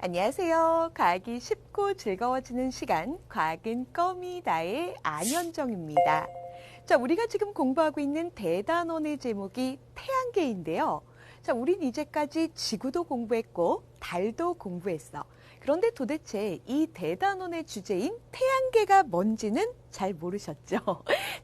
안녕하세요. 과학이 쉽고 즐거워지는 시간, 과학은 껌이다의 안현정입니다. 자, 우리가 지금 공부하고 있는 대단원의 제목이 태양계인데요. 자, 우린 이제까지 지구도 공부했고 달도 공부했어. 그런데 도대체 이 대단원의 주제인 태양계가 뭔지는 잘 모르셨죠?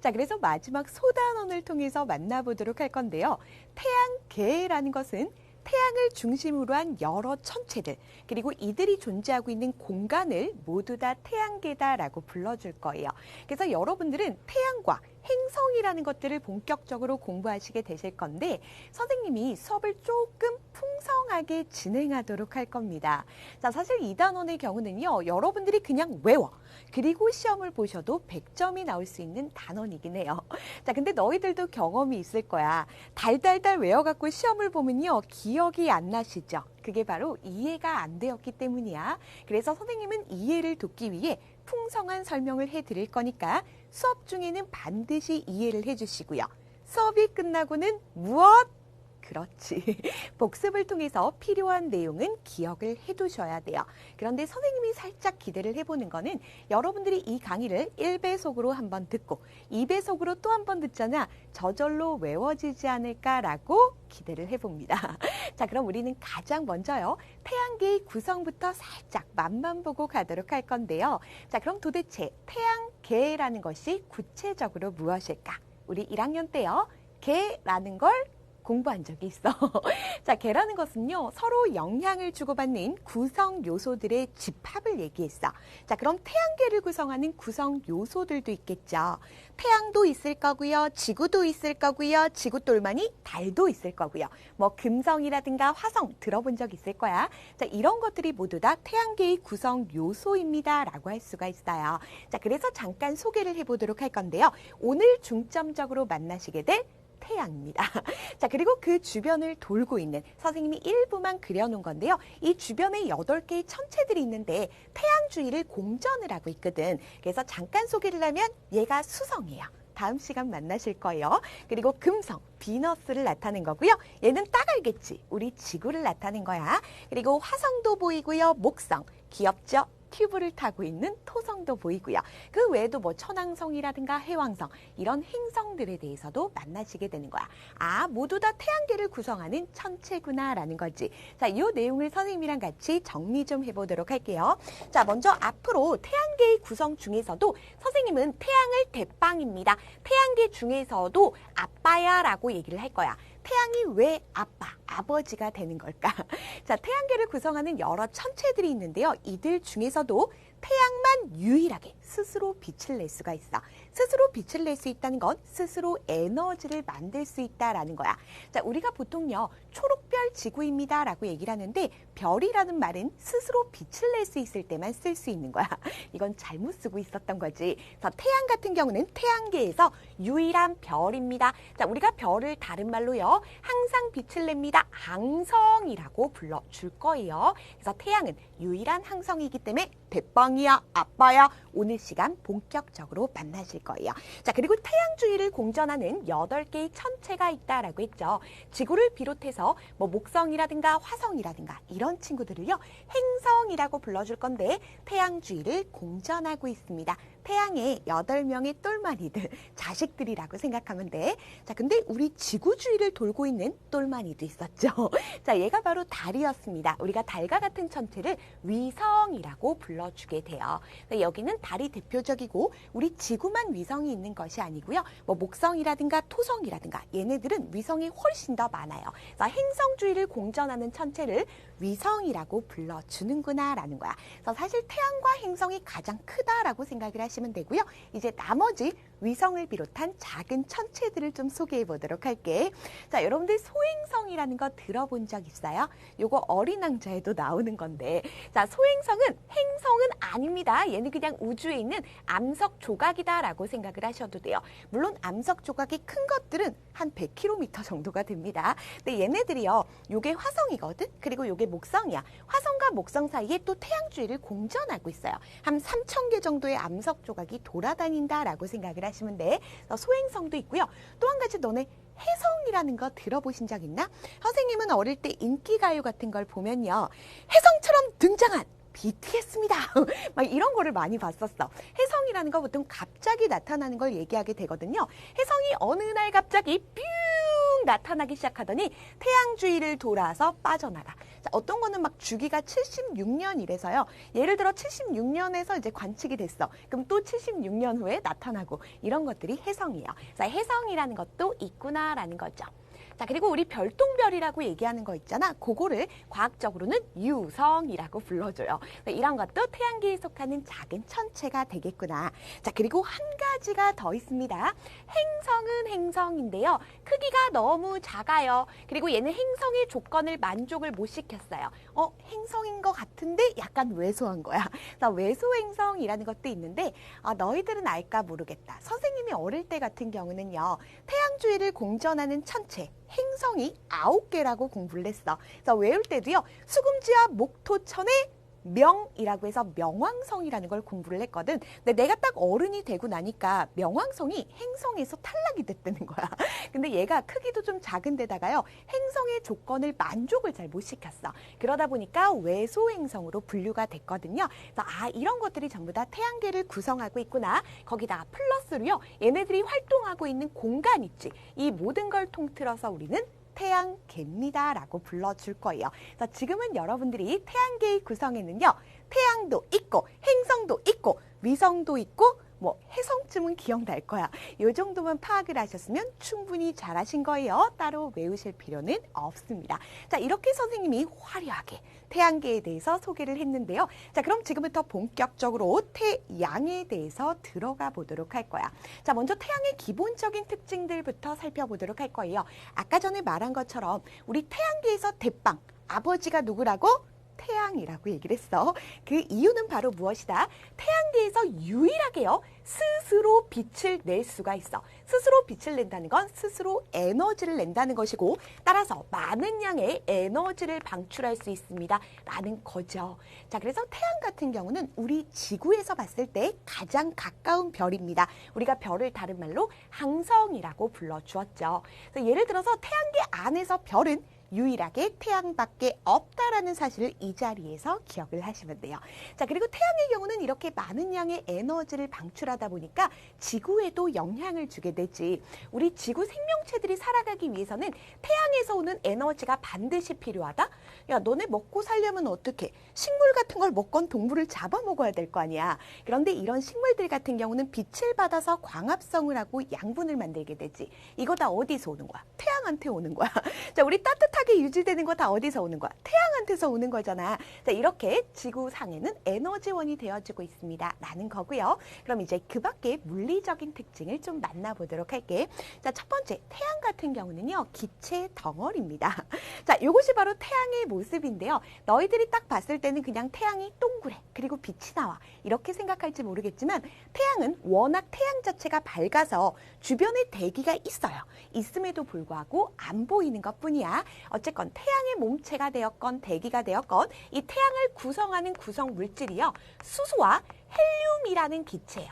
자, 그래서 마지막 소단원을 통해서 만나보도록 할 건데요. 태양계라는 것은 태양을 중심으로 한 여러 천체들, 그리고 이들이 존재하고 있는 공간을 모두 다 태양계다라고 불러줄 거예요. 그래서 여러분들은 태양과 행성이라는 것들을 본격적으로 공부하시게 되실 건데 선생님이 수업을 조금 풍성하게 진행하도록 할 겁니다. 자, 사실 이 단원의 경우는요. 여러분들이 그냥 외워. 그리고 시험을 보셔도 100점이 나올 수 있는 단원이긴 해요. 자, 근데 너희들도 경험이 있을 거야. 달달달 외워갖고 시험을 보면요. 기억이 안 나시죠? 그게 바로 이해가 안 되었기 때문이야. 그래서 선생님은 이해를 돕기 위해 풍성한 설명을 해드릴 거니까 수업 중에는 반드시 이해를 해주시고요. 수업이 끝나고는 무엇? 그렇지. 복습을 통해서 필요한 내용은 기억을 해두셔야 돼요. 그런데 선생님이 살짝 기대를 해보는 거는 여러분들이 이 강의를 1배속으로 한번 듣고 2배속으로 또 한 번 듣잖아. 저절로 외워지지 않을까라고 기대를 해봅니다. 자, 그럼 우리는 가장 먼저요. 태양계의 구성부터 살짝 맛만 보고 가도록 할 건데요. 자, 그럼 도대체 태양계라는 것이 구체적으로 무엇일까? 우리 1학년 때요. 계라는 걸 공부한 적이 있어. 자, 계라는 것은요, 서로 영향을 주고받는 구성 요소들의 집합을 얘기했어. 자, 그럼 태양계를 구성하는 구성 요소들도 있겠죠. 태양도 있을 거고요, 지구도 있을 거고요, 지구똘마니 달도 있을 거고요. 뭐 금성이라든가 화성 들어본 적 있을 거야. 자, 이런 것들이 모두 다 태양계의 구성 요소입니다라고 할 수가 있어요. 자, 그래서 잠깐 소개를 해보도록 할 건데요. 오늘 중점적으로 만나시게 될 태양입니다. 자, 그리고 그 주변을 돌고 있는 선생님이 일부만 그려놓은 건데요. 이 주변에 8개의 천체들이 있는데 태양 주위를 공전을 하고 있거든. 그래서 잠깐 소개를 하면 얘가 수성이에요. 다음 시간 만나실 거예요. 그리고 금성, 비너스를 나타낸 거고요. 얘는 딱 알겠지. 우리 지구를 나타낸 거야. 그리고 화성도 보이고요. 목성, 귀엽죠? 큐브를 타고 있는 토성도 보이고요. 그 외에도 뭐 천왕성이라든가 해왕성 이런 행성들에 대해서도 만나시게 되는 거야. 아, 모두 다 태양계를 구성하는 천체구나라는 거지. 자, 이 내용을 선생님이랑 같이 정리 좀 해보도록 할게요. 자, 먼저 앞으로 태양계의 구성 중에서도 선생님은 태양을 대빵입니다. 태양계 중에서도 아빠야라고 얘기를 할 거야. 태양이 왜 아버지가 되는 걸까? 자, 태양계를 구성하는 여러 천체들이 있는데요. 이들 중에서도 태양만 유일하게 스스로 빛을 낼 수가 있어. 스스로 빛을 낼 수 있다는 건 스스로 에너지를 만들 수 있다라는 거야. 자, 우리가 보통요. 초록별 지구입니다 라고 얘기를 하는데 별이라는 말은 스스로 빛을 낼 수 있을 때만 쓸 수 있는 거야. 이건 잘못 쓰고 있었던 거지. 그래서 태양 같은 경우는 태양계에서 유일한 별입니다. 자, 우리가 별을 다른 말로요. 항상 빛을 냅니다. 항성이라고 불러줄 거예요. 그래서 태양은 유일한 항성이기 때문에 대빵이야, 아빠야. 오늘 시간 본격적으로 만나실 거예요. 자, 그리고 태양 주위를 공전하는 8개의 천체가 있다라고 했죠. 지구를 비롯해서 뭐 목성이라든가 화성이라든가 이런 친구들을요. 행성이라고 불러줄 건데 태양 주위를 공전하고 있습니다. 태양의 8명의 똘마니들, 자식들이라고 생각하면 돼. 자, 근데 우리 지구 주위를 돌고 있는 똘마니도 있었죠. 자, 얘가 바로 달이었습니다. 우리가 달과 같은 천체를 위성이라고 불러주게 돼요. 여기는 달이 대표적이고 우리 지구만 위성이 있는 것이 아니고요. 뭐 목성이라든가 토성이라든가 얘네들은 위성이 훨씬 더 많아요. 그래서 행성 주위를 공전하는 천체를 위성이라고 불러주는구나 라는 거야. 그래서 사실 태양과 행성이 가장 크다라고 생각을 하시면 되고요. 이제 나머지 위성을 비롯한 작은 천체들을 좀 소개해 보도록 할게. 자, 여러분들 소행성이라는 거 들어본 적 있어요? 요거 어린 왕자에도 나오는 건데, 자, 소행성은 행성은 아닙니다. 얘는 그냥 우주에 있는 암석 조각이다라고 생각을 하셔도 돼요. 물론 암석 조각이 큰 것들은 한 100km 정도가 됩니다. 근데 얘네들이요, 요게 화성이거든. 그리고 요게 목성이야. 화성과 목성 사이에 또 태양 주위를 공전하고 있어요. 한 3,000개 정도의 암석 조각이 돌아다닌다라고 생각을 하시면 돼. 그래서 소행성도 있고요. 또 한 가지 너네 혜성이라는 거 들어보신 적 있나? 선생님은 어릴 때 인기가요 같은 걸 보면요. 혜성처럼 등장한 BTS입니다. 막 이런 거를 많이 봤었어. 혜성이라는 거 보통 갑자기 나타나는 걸 얘기하게 되거든요. 혜성이 어느 날 갑자기 뿅 나타나기 시작하더니 태양 주위를 돌아서 빠져나가. 자, 어떤 거는 막 주기가 76년이래서요. 예를 들어 76년에서 이제 관측이 됐어. 그럼 또 76년 후에 나타나고 이런 것들이 혜성이에요. 그래서 혜성이라는 것도 있구나라는 거죠. 자, 그리고 우리 별똥별이라고 얘기하는 거 있잖아. 그거를 과학적으로는 유성이라고 불러줘요. 이런 것도 태양계에 속하는 작은 천체가 되겠구나. 자, 그리고 한 가지가 더 있습니다. 행성은 행성인데요. 크기가 너무 작아요. 그리고 얘는 행성의 조건을 만족을 못 시켰어요. 행성인 것 같은데 약간 왜소한 거야. 그래서 왜소행성이라는 것도 있는데 너희들은 알까 모르겠다. 선생님이 어릴 때 같은 경우는요. 태양 주위를 공전하는 천체, 행성이 9개라고 공부를 했어. 그래서 외울 때도요. 수금지와 목토천의 명이라고 해서 명왕성이라는 걸 공부를 했거든. 근데 내가 딱 어른이 되고 나니까 명왕성이 행성에서 탈락이 됐다는 거야. 근데 얘가 크기도 좀 작은 데다가요. 행성의 조건을 만족을 잘 못 시켰어. 그러다 보니까 외소행성으로 분류가 됐거든요. 그래서 이런 것들이 전부 다 태양계를 구성하고 있구나. 거기다가 플러스로요. 얘네들이 활동하고 있는 공간 있지. 이 모든 걸 통틀어서 우리는 태양계입니다 라고 불러줄 거예요. 그래서 지금은 여러분들이 태양계의 구성에는요. 태양도 있고 행성도 있고 위성도 있고 뭐 혜성쯤은 기억날 거야. 이 정도만 파악을 하셨으면 충분히 잘하신 거예요. 따로 외우실 필요는 없습니다. 자, 이렇게 선생님이 화려하게 태양계에 대해서 소개를 했는데요. 자, 그럼 지금부터 본격적으로 태양에 대해서 들어가 보도록 할 거야. 자, 먼저 태양의 기본적인 특징들부터 살펴보도록 할 거예요. 아까 전에 말한 것처럼 우리 태양계에서 대빵, 아버지가 누구라고? 태양이라고 얘기를 했어. 그 이유는 바로 무엇이다? 태양계에서 유일하게요. 스스로 빛을 낼 수가 있어. 스스로 빛을 낸다는 건 스스로 에너지를 낸다는 것이고 따라서 많은 양의 에너지를 방출할 수 있습니다. 라는 거죠. 자, 그래서 태양 같은 경우는 우리 지구에서 봤을 때 가장 가까운 별입니다. 우리가 별을 다른 말로 항성이라고 불러주었죠. 그래서 예를 들어서 태양계 안에서 별은 유일하게 태양밖에 없다라는 사실을 이 자리에서 기억을 하시면 돼요. 자, 그리고 태양의 경우는 이렇게 많은 양의 에너지를 방출하다 보니까 지구에도 영향을 주게 되지. 우리 지구 생명체들이 살아가기 위해서는 태양에서 오는 에너지가 반드시 필요하다? 야, 너네 먹고 살려면 어떡해? 식물 같은 걸 먹건 동물을 잡아먹어야 될 거 아니야. 그런데 이런 식물들 같은 경우는 빛을 받아서 광합성을 하고 양분을 만들게 되지. 이거 다 어디서 오는 거야? 태양한테 오는 거야. 자, 우리 따뜻하게 유지되는 거 다 어디서 오는 거야? 태양한테서 오는 거잖아. 자, 이렇게 지구상에는 에너지원이 되어지고 있습니다. 라는 거고요. 그럼 이제 그 밖에 물리적인 특징을 좀 만나보도록 할게. 자, 첫 번째, 태양 같은 경우는요. 기체 덩어리입니다. 자, 이것이 바로 태양의 모습인데요. 너희들이 딱 봤을 때는 그냥 태양이 동그래. 그리고 빛이 나와. 이렇게 생각할지 모르겠지만 태양은 워낙 태양 자체가 밝아서 주변에 대기가 있어요. 있음에도 불구하고 안 보이는 것뿐이야. 어쨌건 태양의 몸체가 되었건 대기가 되었건 이 태양을 구성하는 구성 물질이요. 수소와 헬륨이라는 기체예요.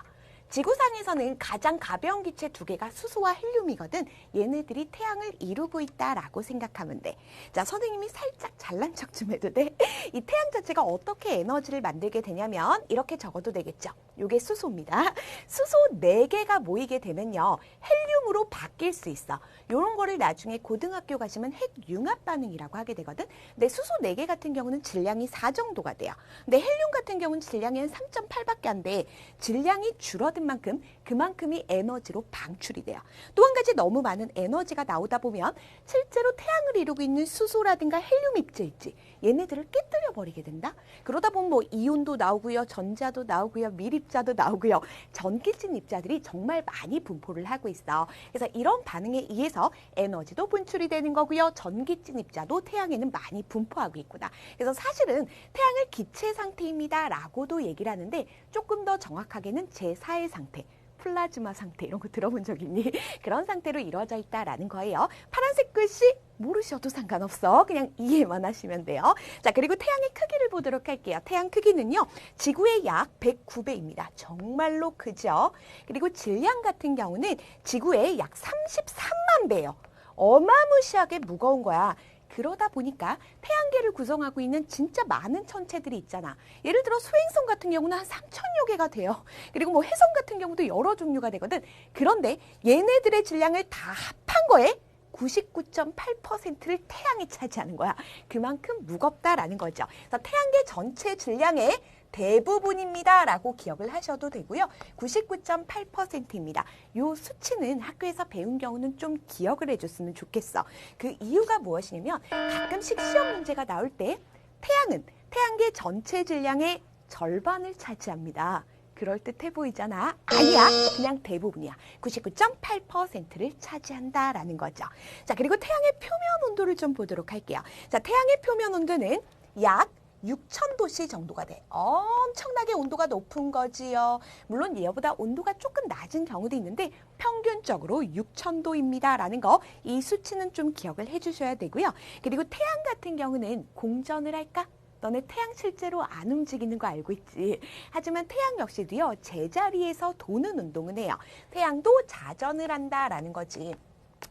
지구상에서는 가장 가벼운 기체 두 개가 수소와 헬륨이거든. 얘네들이 태양을 이루고 있다라고 생각하면 돼. 자, 선생님이 살짝 잘난 척 좀 해도 돼? 이 태양 자체가 어떻게 에너지를 만들게 되냐면 이렇게 적어도 되겠죠. 이게 수소입니다. 수소 4개가 모이게 되면요. 헬륨으로 바뀔 수 있어. 이런 거를 나중에 고등학교 가시면 핵융합 반응이라고 하게 되거든. 근데 수소 4개 같은 경우는 질량이 4 정도가 돼요. 근데 헬륨 같은 경우는 질량이 한 3.8밖에 안 돼. 질량이 줄어든 만큼 그만큼이 에너지로 방출이 돼요. 또 한 가지 너무 많은 에너지가 나오다 보면 실제로 태양을 이루고 있는 수소라든가 헬륨 입자 있지. 얘네들을 깨뜨려 버리게 된다. 그러다 보면 뭐 이온도 나오고요. 전자도 나오고요. 밀입자도 나오고요. 전기진 입자들이 정말 많이 분포를 하고 있어. 그래서 이런 반응에 의해서 에너지도 분출이 되는 거고요. 전기진 입자도 태양에는 많이 분포하고 있구나. 그래서 사실은 태양을 기체 상태입니다 라고도 얘기를 하는데 조금 더 정확하게는 제4의 상태. 플라즈마 상태 이런 거 들어본 적 있니? 그런 상태로 이루어져 있다라는 거예요. 파란색 글씨 모르셔도 상관없어. 그냥 이해만 하시면 돼요. 자, 그리고 태양의 크기를 보도록 할게요. 태양 크기는요. 지구의 약 109배입니다. 정말로 크죠? 그리고 질량 같은 경우는 지구의 약 33만 배예요. 어마무시하게 무거운 거야. 그러다 보니까 태양계를 구성하고 있는 진짜 많은 천체들이 있잖아. 예를 들어 소행성 같은 경우는 한 3천여 개가 돼요. 그리고 뭐 해성 같은 경우도 여러 종류가 되거든. 그런데 얘네들의 질량을 다 합한 거에 99.8%를 태양이 차지하는 거야. 그만큼 무겁다라는 거죠. 그래서 태양계 전체 질량의 대부분입니다 라고 기억을 하셔도 되고요. 99.8%입니다. 요 수치는 학교에서 배운 경우는 좀 기억을 해줬으면 좋겠어. 그 이유가 무엇이냐면 가끔씩 시험 문제가 나올 때 태양은 태양계 전체 질량의 절반을 차지합니다. 그럴듯해 보이잖아. 아니야. 그냥 대부분이야. 99.8%를 차지한다라는 거죠. 자, 그리고 태양의 표면 온도를 좀 보도록 할게요. 자, 태양의 표면 온도는 약 6,000도씨 정도가 돼. 엄청나게 온도가 높은 거지요. 물론 얘보다 온도가 조금 낮은 경우도 있는데 평균적으로 6,000도입니다. 라는 거, 이 수치는 좀 기억을 해주셔야 되고요. 그리고 태양 같은 경우는 공전을 할까? 너네 태양 실제로 안 움직이는 거 알고 있지? 하지만 태양 역시도요, 제자리에서 도는 운동을 해요. 태양도 자전을 한다라는 거지.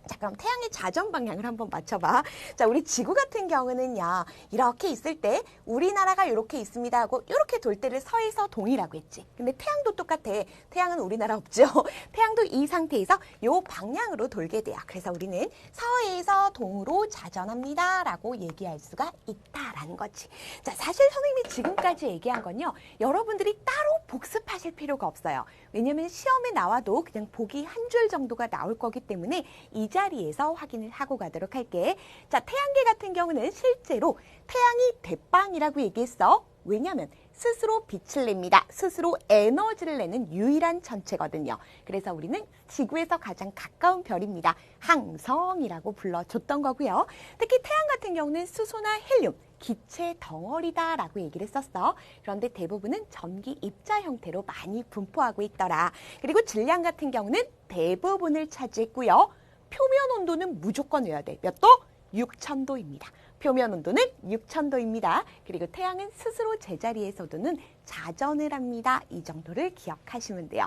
자, 그럼 태양의 자전 방향을 한번 맞춰봐. 자, 우리 지구 같은 경우는요, 이렇게 있을 때 우리나라가 이렇게 있습니다 하고 이렇게 돌 때를 서에서 동이라고 했지. 근데 태양도 똑같아. 태양은 우리나라 없죠. 태양도 이 상태에서 이 방향으로 돌게 돼요. 그래서 우리는 서에서 동으로 자전합니다 라고 얘기할 수가 있다라는 거지. 자, 사실 선생님이 지금까지 얘기한 건요, 여러분들이 따로 복습하실 필요가 없어요. 왜냐면 시험에 나와도 그냥 보기 한 줄 정도가 나올 거기 때문에 이 자리에서 확인을 하고 가도록 할게. 자, 태양계 같은 경우는 실제로 태양이 대빵이라고 얘기했어. 왜냐면 스스로 빛을 냅니다. 스스로 에너지를 내는 유일한 천체거든요. 그래서 우리는 지구에서 가장 가까운 별입니다. 항성이라고 불러줬던 거고요. 특히 태양 같은 경우는 수소나 헬륨, 기체 덩어리다라고 얘기를 했었어. 그런데 대부분은 전기 입자 형태로 많이 분포하고 있더라. 그리고 질량 같은 경우는 대부분을 차지했고요. 표면 온도는 무조건 외워야 돼. 몇 도? 6,000도입니다. 표면 온도는 6,000도입니다. 그리고 태양은 스스로 제자리에서도는 자전을 합니다. 이 정도를 기억하시면 돼요.